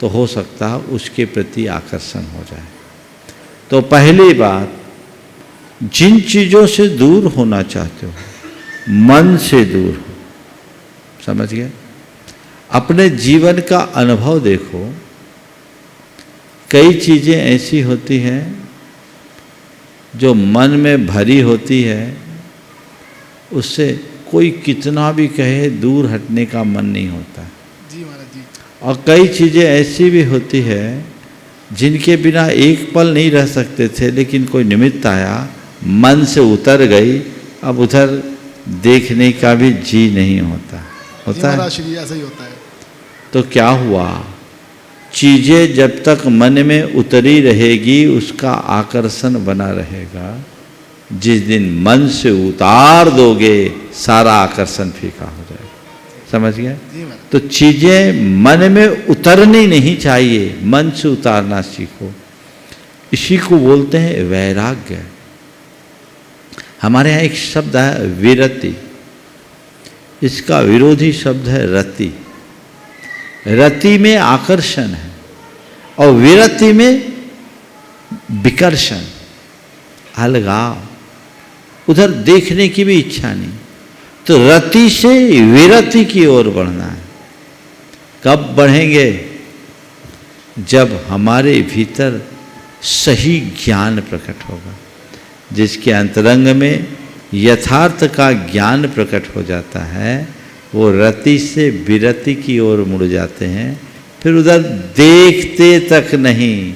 तो हो सकता है उसके प्रति आकर्षण हो जाए। तो पहली बात, जिन चीज़ों से दूर होना चाहते हो, मन से दूर हो। समझ गए? अपने जीवन का अनुभव देखो, कई चीज़ें ऐसी होती हैं जो मन में भरी होती है, उससे कोई कितना भी कहे दूर हटने का मन नहीं होता। जी महाराज जी। और कई चीज़ें ऐसी भी होती है जिनके बिना एक पल नहीं रह सकते थे, लेकिन कोई निमित्त आया, मन से उतर गई, अब उधर देखने का भी जी नहीं होता है। ऐसा ही होता है। तो क्या हुआ? चीजें जब तक मन में उतरी रहेगी उसका आकर्षण बना रहेगा। जिस दिन मन से उतार दोगे सारा आकर्षण फीका हो जाएगा। समझ गए? तो चीजें मन में उतरनी नहीं चाहिए, मन से उतारना सीखो। इसी को बोलते हैं वैराग्य। हमारे यहाँ एक शब्द है विरति, इसका विरोधी शब्द है रति। रति में आकर्षण है और विरति में विकर्षण, अलगाव, उधर देखने की भी इच्छा नहीं। तो रति से विरति की ओर बढ़ना है। कब बढ़ेंगे? जब हमारे भीतर सही ज्ञान प्रकट होगा, जिसके अंतरंग में यथार्थ का ज्ञान प्रकट हो जाता है, वो रति से विरति की ओर मुड़ जाते हैं। फिर उधर देखते तक नहीं,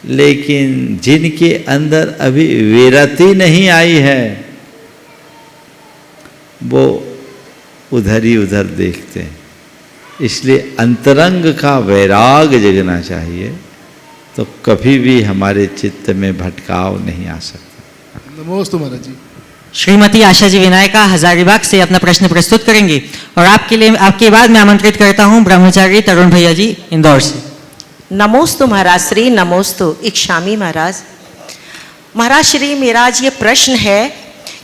लेकिन जिनके अंदर अभी विरति नहीं आई है वो उधर ही उधर देखते हैं। इसलिए अंतरंग का वैराग जगना चाहिए, तो कभी भी हमारे चित्त में भटकाव नहीं आ सकता। नमोस्तु महाराज जी। श्रीमती आशा जी विनायका हजारीबाग से अपना प्रश्न प्रस्तुत करेंगी और आपके लिए आपके बाद मैं आमंत्रित करता हूं ब्रह्मचारी तरुण भैया जी इंदौर से। नमोस्तु महाराज श्री। नमोस्तु इक्षामी महाराज। महाराज श्री, मेरा आज ये प्रश्न है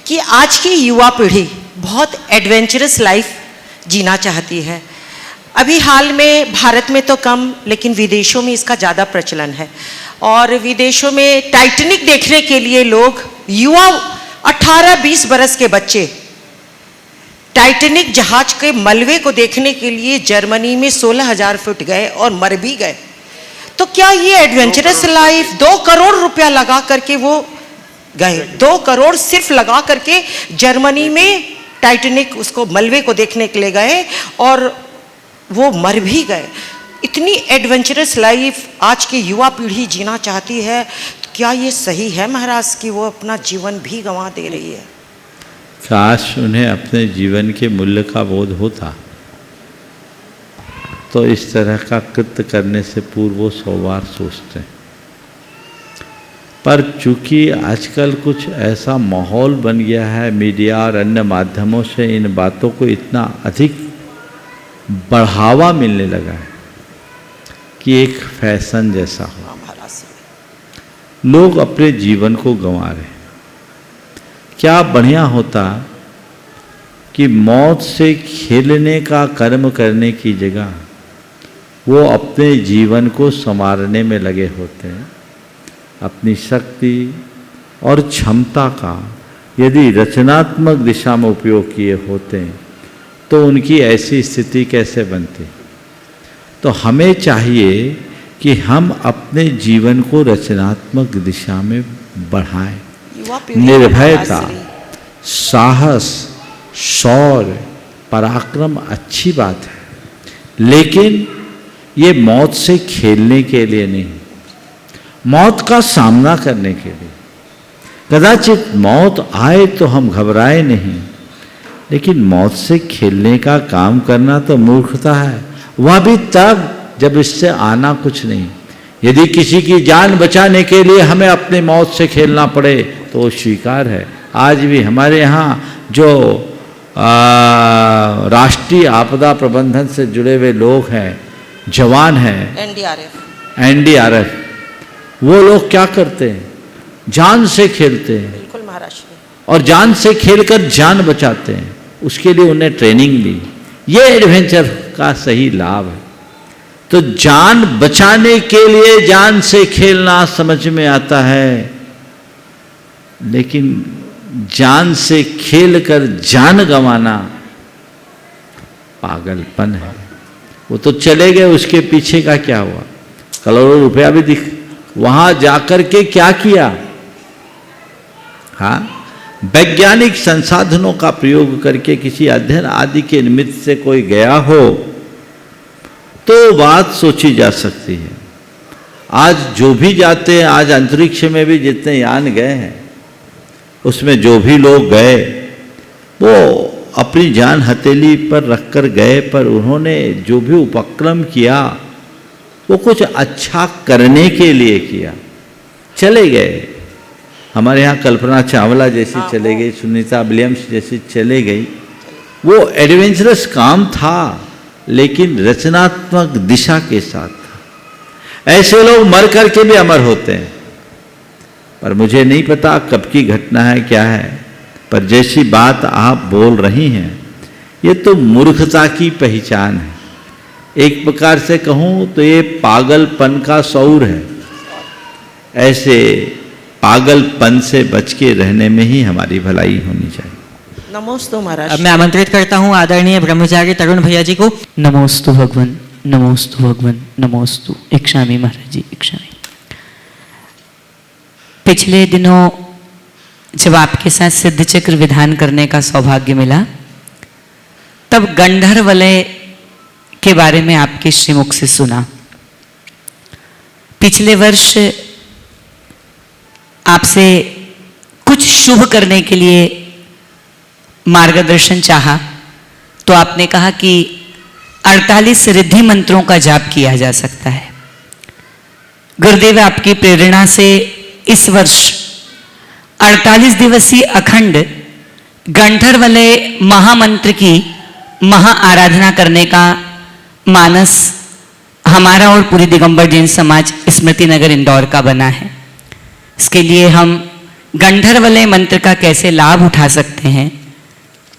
कि आज की युवा पीढ़ी बहुत एडवेंचरस लाइफ जीना चाहती है। अभी हाल में भारत में तो कम, लेकिन विदेशों में इसका ज़्यादा प्रचलन है। और विदेशों में टाइटैनिक देखने के लिए लोग, युवा 18-20 बरस के बच्चे टाइटैनिक जहाज के मलबे को देखने के लिए जर्मनी में 16,000 फुट गए और मर भी गए। तो क्या ये एडवेंचरस लाइफ, 2 करोड़ रुपया लगा करके वो गए, 2 करोड़ सिर्फ लगा करके जर्मनी में टाइटैनिक उसको मलबे को देखने के लिए गए और वो मर भी गए। इतनी एडवेंचरस लाइफ आज की युवा पीढ़ी जीना चाहती है, तो क्या ये सही है महाराज कि वो अपना जीवन भी गंवा दे रही है? काश उन्हें अपने जीवन के मूल्य का बोध होता, तो इस तरह का कृत्य करने से पूर्व वो 100 बार सोचते हैं। पर चूंकि आजकल कुछ ऐसा माहौल बन गया है, मीडिया और अन्य माध्यमों से इन बातों को इतना अधिक बढ़ावा मिलने लगा है कि एक फैशन जैसा हो, लोग अपने जीवन को गंवा रहे हैं। क्या बढ़िया होता कि मौत से खेलने का कर्म करने की जगह वो अपने जीवन को संवारने में लगे होते हैं। अपनी शक्ति और क्षमता का यदि रचनात्मक दिशा में उपयोग किए होते हैं तो उनकी ऐसी स्थिति कैसे बनती? तो हमें चाहिए कि हम अपने जीवन को रचनात्मक दिशा में बढ़ाएं। निर्भयता, साहस, शौर्य, पराक्रम अच्छी बात है, लेकिन ये मौत से खेलने के लिए नहीं, मौत का सामना करने के लिए। कदाचित मौत आए तो हम घबराए नहीं, लेकिन मौत से खेलने का काम करना तो मूर्खता है। वह भी तब जब इससे आना कुछ नहीं। यदि किसी की जान बचाने के लिए हमें अपनी मौत से खेलना पड़े तो वो स्वीकार है। आज भी हमारे यहाँ जो राष्ट्रीय आपदा प्रबंधन से जुड़े हुए लोग हैं, जवान हैं, एनडीआरएफ, वो लोग क्या करते हैं? जान से खेलते हैं। बिल्कुल महाराज। और जान से खेलकर जान बचाते हैं। उसके लिए उन्हें ट्रेनिंग ली। ये एडवेंचर का सही लाभ है। तो जान बचाने के लिए जान से खेलना समझ में आता है, लेकिन जान से खेलकर जान गंवाना पागलपन है। वो तो चले गए, उसके पीछे का क्या हुआ? करोड़ों रुपया भी दिख, वहां जाकर के क्या किया? हाँ, वैज्ञानिक संसाधनों का प्रयोग करके किसी अध्ययन आदि के निमित्त से कोई गया हो तो बात सोची जा सकती है। आज जो भी जाते हैं, आज अंतरिक्ष में भी जितने यान गए हैं उसमें जो भी लोग गए वो अपनी जान हथेली पर रखकर गए, पर उन्होंने जो भी उपक्रम किया वो कुछ अच्छा करने के लिए किया। चले गए। हमारे यहाँ कल्पना चावला जैसी चले गई, सुनीता विलियम्स जैसी चले गई। वो एडवेंचरस काम था, लेकिन रचनात्मक दिशा के साथ था। ऐसे लोग मर करके भी अमर होते हैं, पर मुझे नहीं पता कब की घटना है, क्या है, पर जैसी बात आप बोल रही हैं ये तो मूर्खता की पहचान है। एक प्रकार से कहूँ तो ये पागलपन का शौर है। ऐसे पागलपन से बच के रहने में ही हमारी भलाई होनी चाहिए। नमोस्तु महाराज। अब मैं आमंत्रित करता हूँ आदरणीय ब्रह्मचारी तरुण भैया जी को। नमोस्तु भगवान, नमोस्तु भगवान, नमोस्तु। इक्षामी महाराज जी, इक्षामी। पिछले दिनों जब आपके साथ सिद्ध चक्र विधान करने का सौभाग्य मिला तब गंधर्व वलय के बारे में आपके श्रीमुख से सुना। पिछले वर्ष आपसे कुछ शुभ करने के लिए मार्गदर्शन चाहा तो आपने कहा कि 48 रिद्धि मंत्रों का जाप किया जा सकता है। गुरुदेव आपकी प्रेरणा से इस वर्ष 48 दिवसीय अखंड गंधर्व वलय महामंत्र की महा आराधना करने का मानस हमारा और पूरी दिगंबर जैन समाज स्मृति नगर इंदौर का बना है। इसके लिए हम गंधर्व वलय मंत्र का कैसे लाभ उठा सकते हैं,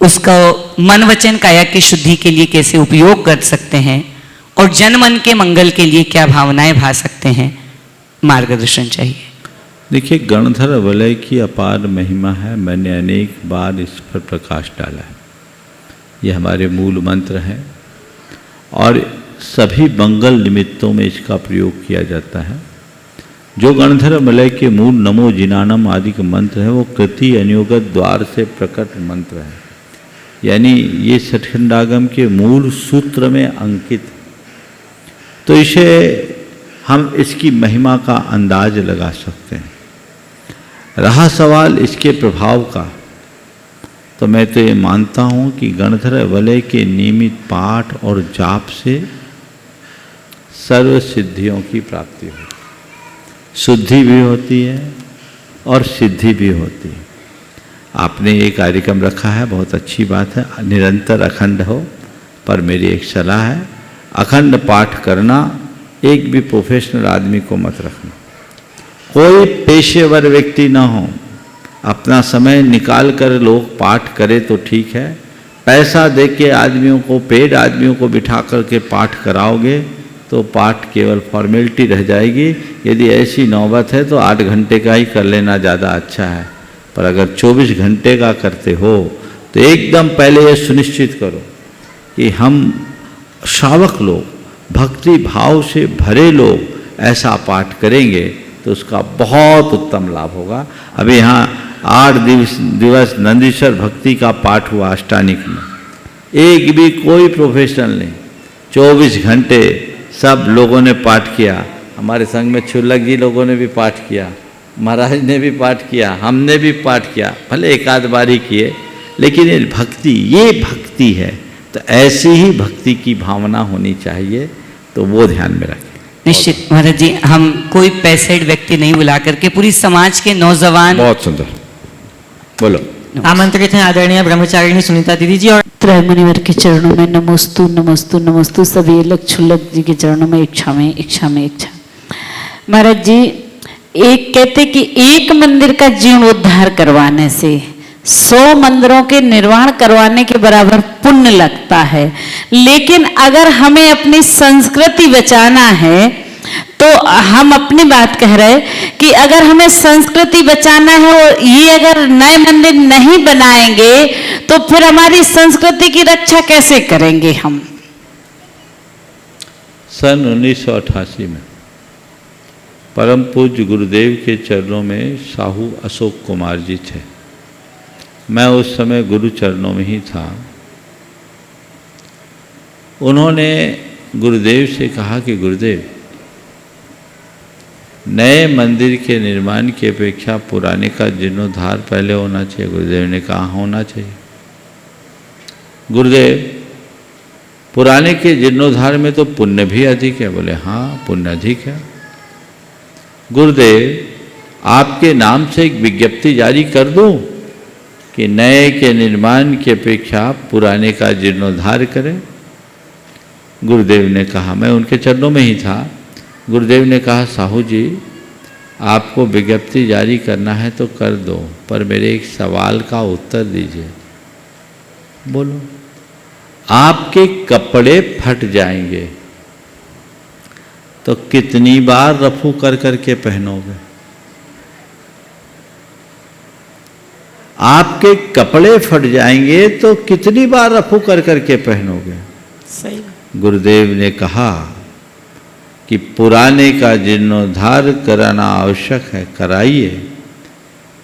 उसका मन वचन काया की शुद्धि के लिए कैसे उपयोग कर सकते हैं और जन मन के मंगल के लिए क्या भावनाएं भा सकते हैं, मार्गदर्शन चाहिए। देखिए, गणधर वलय की अपार महिमा है। मैंने अनेक बार इस पर प्रकाश डाला है। ये हमारे मूल मंत्र हैं और सभी मंगल निमित्तों में इसका प्रयोग किया जाता है। जो गणधर वलय के मूल नमो जिनानम आदि के मंत्र है वो कृति अनुगत द्वार से प्रकट मंत्र है, यानी ये सठखंडागम के मूल सूत्र में अंकित। तो इसे हम इसकी महिमा का अंदाज लगा सकते हैं। रहा सवाल इसके प्रभाव का, तो मैं तो ये मानता हूँ कि गणधर वलय के नियमित पाठ और जाप से सर्व सिद्धियों की प्राप्ति होती है। शुद्धि भी होती है और सिद्धि भी होती है। आपने ये कार्यक्रम रखा है, बहुत अच्छी बात है। निरंतर अखंड हो, पर मेरी एक सलाह है, अखंड पाठ करना एक भी प्रोफेशनल आदमी को मत रखना। कोई पेशेवर व्यक्ति ना हो, अपना समय निकाल कर लोग पाठ करे तो ठीक है। पैसा दे के आदमियों को, पेड आदमियों को बिठा कर के पाठ कराओगे तो पाठ केवल फॉर्मेलिटी रह जाएगी। यदि ऐसी नौबत है तो 8 घंटे का ही कर लेना ज़्यादा अच्छा है। पर अगर 24 घंटे का करते हो तो एकदम पहले ये सुनिश्चित करो कि हम श्रावक लोग, भक्ति भाव से भरे लोग ऐसा पाठ करेंगे तो उसका बहुत उत्तम लाभ होगा। अभी यहाँ 8 दिवस नंदीश्वर भक्ति का पाठ हुआ अष्टानिक में। एक भी कोई प्रोफेशनल नहीं, 24 घंटे सब लोगों ने पाठ किया। हमारे संघ में छुल्लक जी लोगों ने भी पाठ किया, महाराज ने भी पाठ किया, हमने भी पाठ किया। भले एक आध बार ही किए, लेकिन ये भक्ति है। तो ऐसी ही भक्ति की भावना होनी चाहिए, तो वो ध्यान में रखें। निश्चित महाराज जी, हम कोई पैसेड व्यक्ति नहीं बुला करके पूरी समाज के नौजवान, बहुत सुंदर, बोलो। आमंत्रित हैं आदरणीय ब्रह्मचारिणी सुनीता दीदी जी और त्रय मुनिवर के चरणों में नमोस्तु नमोस्तु नमोस्तु। सभी अलग छुल्लक जी के चरणों में इच्छा में इच्छा में इच्छा। महाराज जी, एक कहते कि एक मंदिर का जीर्णोद्धार करवाने से 100 मंदिरों के निर्माण करवाने के बराबर पुण्य लगता है। लेकिन अगर हमें अपनी संस्कृति बचाना है तो हम अपनी बात कह रहे कि अगर हमें संस्कृति बचाना है और ये अगर नए मंदिर नहीं बनाएंगे तो फिर हमारी संस्कृति की रक्षा कैसे करेंगे हम? सन 1988 में परम पूज्य गुरुदेव के चरणों में साहू अशोक कुमार जी थे। मैं उस समय गुरु चरणों में ही था। उन्होंने गुरुदेव से कहा कि गुरुदेव, नए मंदिर के निर्माण की अपेक्षा पुराने का जीर्णोद्धार पहले होना चाहिए। गुरुदेव ने कहा होना चाहिए। गुरुदेव, पुराने के जीर्णोद्धार में तो पुण्य भी अधिक है। बोले हाँ, पुण्य अधिक है। गुरुदेव, आपके नाम से एक विज्ञप्ति जारी कर दूं कि नए के निर्माण की अपेक्षा पुराने का जीर्णोद्धार करें। गुरुदेव ने कहा, मैं उनके चरणों में ही था। गुरुदेव ने कहा, साहू जी, आपको विज्ञप्ति जारी करना है तो कर दो, पर मेरे एक सवाल का उत्तर दीजिए। बोलो। आपके कपड़े फट जाएंगे तो कितनी बार रफू कर करके पहनोगे? आपके कपड़े फट जाएंगे तो कितनी बार रफू कर करके पहनोगे? सही। गुरुदेव ने कहा कि पुराने का जीर्णोद्धार कराना आवश्यक है, कराइए,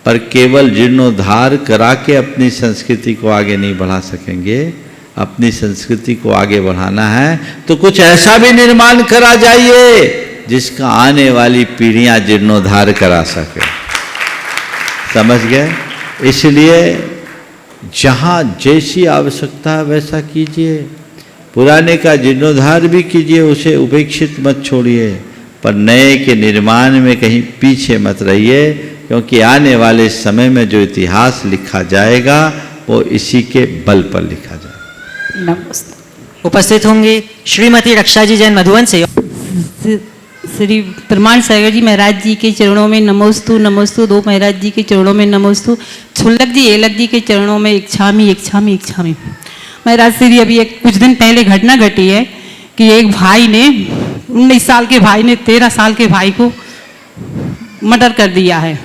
पर केवल जीर्णोद्धार करा के अपनी संस्कृति को आगे नहीं बढ़ा सकेंगे। अपनी संस्कृति को आगे बढ़ाना है तो कुछ ऐसा भी निर्माण करा जाइए जिसका आने वाली पीढ़ियां जीर्णोद्धार करा सके। समझ गए? इसलिए जहाँ जैसी आवश्यकता है वैसा कीजिए। पुराने का जीर्णोद्धार भी कीजिए, उसे उपेक्षित मत छोड़िए, पर नए के निर्माण में कहीं पीछे मत रहिए, क्योंकि आने वाले समय में जो इतिहास लिखा जाएगा वो इसी के बल पर लिखा जाएगा। नमस्ते। उपस्थित होंगे श्रीमती रक्षा जी जैन मधुवन से। श्री प्रमाण सागर जी महाराज जी के चरणों में नमोस्तु नमोस्तु। दो महाराज जी के चरणों में नमोस्तु। छुल्लक जी एलक जी के चरणों में इच्छामी इच्छामी इच्छामी। महाराज श्री अभी एक कुछ दिन पहले घटना घटी है कि एक भाई ने 19 साल के भाई ने 13 साल के भाई को मर्डर कर दिया है।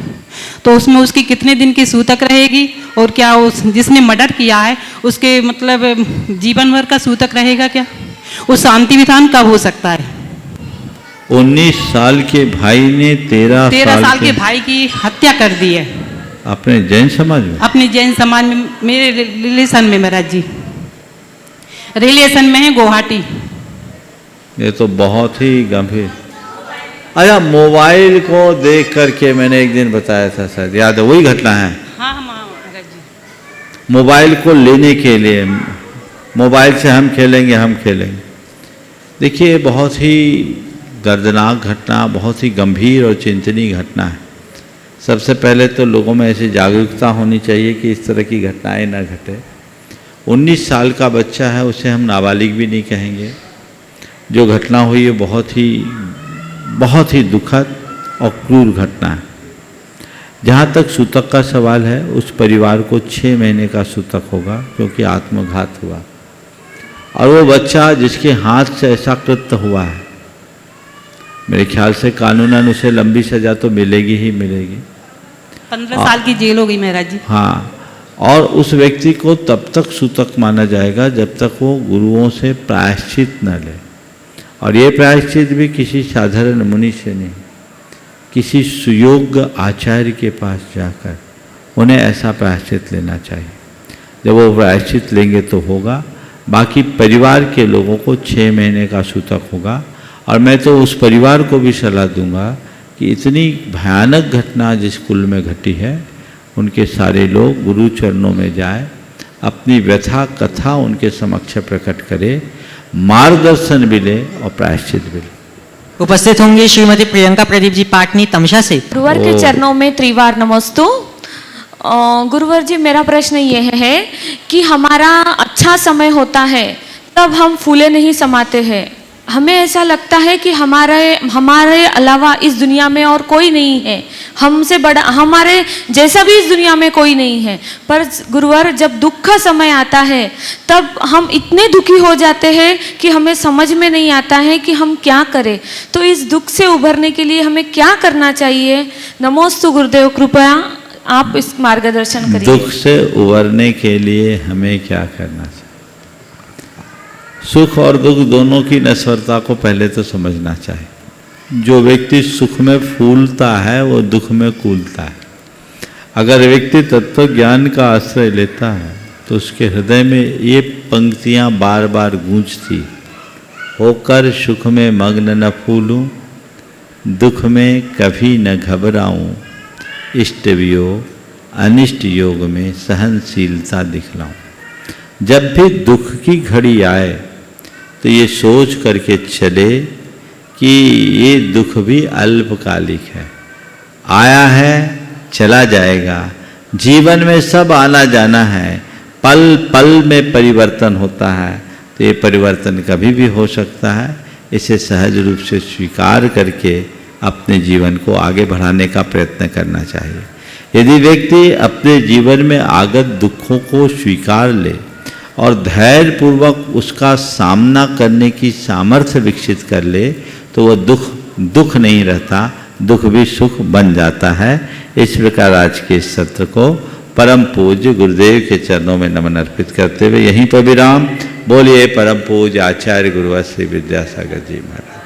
तो उसमें उसकी कितने दिन की सूतक रहेगी और क्या उस जिसने मर्डर किया है उसके मतलब जीवन भर का सूतक रहेगा क्या? उस शांति विधान कब हो सकता है? 19 साल के भाई ने 13 साल के भाई की हत्या कर दी है अपने जैन समाज में। अपने जैन समाज में, मेरे रिलेशन में महाराज जी, रिलेशन में है गुवाहाटी। ये तो बहुत ही गंभीर। अच्छा, मोबाइल को देख करके मैंने एक दिन बताया था, शायद याद है, वही घटना है। हाँ महाराज जी। मोबाइल को लेने के लिए, मोबाइल से हम खेलेंगे। देखिए, बहुत ही दर्दनाक घटना, बहुत ही गंभीर और चिंतनीय घटना है। सबसे पहले तो लोगों में ऐसी जागरूकता होनी चाहिए कि इस तरह की घटनाएं न घटे। 19 साल का बच्चा है, उसे हम नाबालिग भी नहीं कहेंगे। जो घटना हुई है बहुत ही दुखद और क्रूर घटना है। जहाँ तक सूतक का सवाल है, उस परिवार को 6 महीने का सूतक होगा क्योंकि आत्मघात हुआ, और वो बच्चा जिसके हाथ से ऐसा कृत्य हुआ है, मेरे ख्याल से कानूनन उसे लंबी सजा तो मिलेगी ही मिलेगी। 15 साल की जेल हो गई महाराज जी। हाँ, और उस व्यक्ति को तब तक सूतक माना जाएगा जब तक वो गुरुओं से प्रायश्चित न ले, और ये प्रायश्चित भी किसी साधारण मुनि से नहीं, किसी सुयोग्य आचार्य के पास जाकर उन्हें ऐसा प्रायश्चित लेना चाहिए। जब वो प्रायश्चित लेंगे तो होगा। बाकी परिवार के लोगों को 6 महीने का सूतक होगा। और मैं तो उस परिवार को भी सलाह दूंगा कि इतनी भयानक घटना जिस कुल में घटी है, उनके सारे लोग गुरु चरणों में जाए, अपनी व्यथा कथा उनके समक्ष प्रकट करे, मार्गदर्शन भी ले और प्रायश्चित भी ले। उपस्थित होंगे श्रीमती प्रियंका प्रदीप जी पाटनी तमशा से। गुरुवर के चरणों में त्रिवार नमोस्तु। गुरुवर जी, मेरा प्रश्न ये है कि हमारा अच्छा समय होता है तब हम फूले नहीं समाते हैं। हमें ऐसा लगता है कि हमारे अलावा इस दुनिया में और कोई नहीं है, हमसे बड़ा, हमारे जैसा भी इस दुनिया में कोई नहीं है। पर गुरुवर, जब दुख का समय आता है तब हम इतने दुखी हो जाते हैं कि हमें समझ में नहीं आता है कि हम क्या करें। तो इस दुख से उभरने के लिए हमें क्या करना चाहिए? नमोस्तु गुरुदेव, कृपया आप इस मार्गदर्शन करिए। दुख से उभरने के लिए हमें क्या करना चाहिए? सुख और दुख दोनों की नश्वरता को पहले तो समझना चाहिए। जो व्यक्ति सुख में फूलता है वो दुख में कूलता है। अगर व्यक्ति तत्व ज्ञान का आश्रय लेता है तो उसके हृदय में ये पंक्तियाँ बार बार गूंजती, होकर सुख में मग्न न फूलूं, दुख में कभी न घबराऊं, इष्ट वियोग अनिष्ट योग में सहनशीलता दिखलाऊं। जब भी दुख की घड़ी आए तो ये सोच करके चले कि ये दुख भी अल्पकालिक है, आया है चला जाएगा। जीवन में सब आना जाना है, पल पल में परिवर्तन होता है, तो ये परिवर्तन कभी भी हो सकता है। इसे सहज रूप से स्वीकार करके अपने जीवन को आगे बढ़ाने का प्रयत्न करना चाहिए। यदि व्यक्ति अपने जीवन में आगत दुखों को स्वीकार ले और धैर्यपूर्वक उसका सामना करने की सामर्थ्य विकसित कर ले तो वह दुख नहीं रहता, दुख भी सुख बन जाता है। इस प्रकार आज के इस सत्र को परम पूज्य गुरुदेव के चरणों में नमन अर्पित करते हुए यहीं पर विराम। बोलिए परम पूज्य आचार्य गुरुवर श्री विद्यासागर जी महाराज।